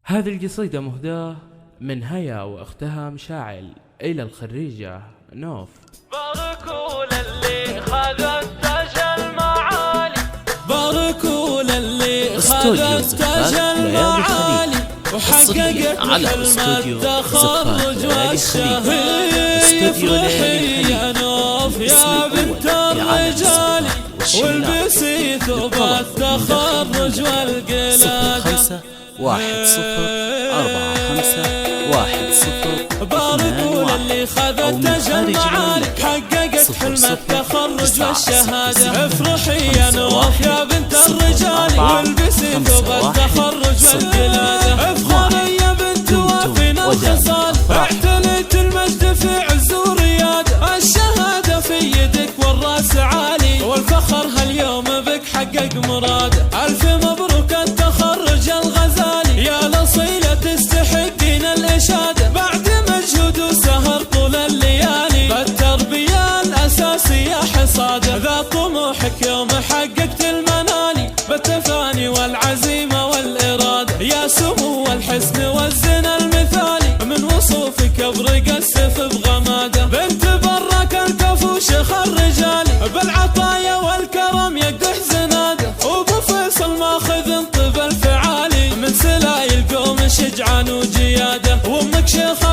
هذه القصيدة مهداة من هيا وأختها مشاعل إلى الخريجة نوف. باركوا للي خذ التاج المعالي، باركوا للي خذ التاج المعالي وحققت حلم التخرج والشهادة. افرحي يا نوف يا بنت الرجال، والبسي ثوب التخرج والقلادة. 104510. باركوا للي خذ التاج المعالي حققت حلم التخرج والشهادة. افرحي يا نوف يا بنت الرجال، والبسي ثوب التخرج والقلادة. افخري يا بنت وافينا الخصال، اعتنيت المجد في عز وريادة. الشهادة في يدك والراس عالي، والفخر هاليوم بك حقق مراده. الف مبروك التخرج الغزالي، يا الأصيلة تستحقين الإشادة. بعد مجهود وسهر طول الليالي، بالتربية الأساسية حصادة. ذا طموحك يوم حققت المنالي، بالتفاني والعزيمة والإرادة. يا سمو الحسن والزنا المثالي، من وصوفك أبرق السيف بغمادة. بنت برك الكفو شيخ الرجال، بالعطايا والكرم يقدح زناده. وابو فيصل ماخذ طب الفعالي، من سلايل قوم شجعان وجياده. وامك شيخ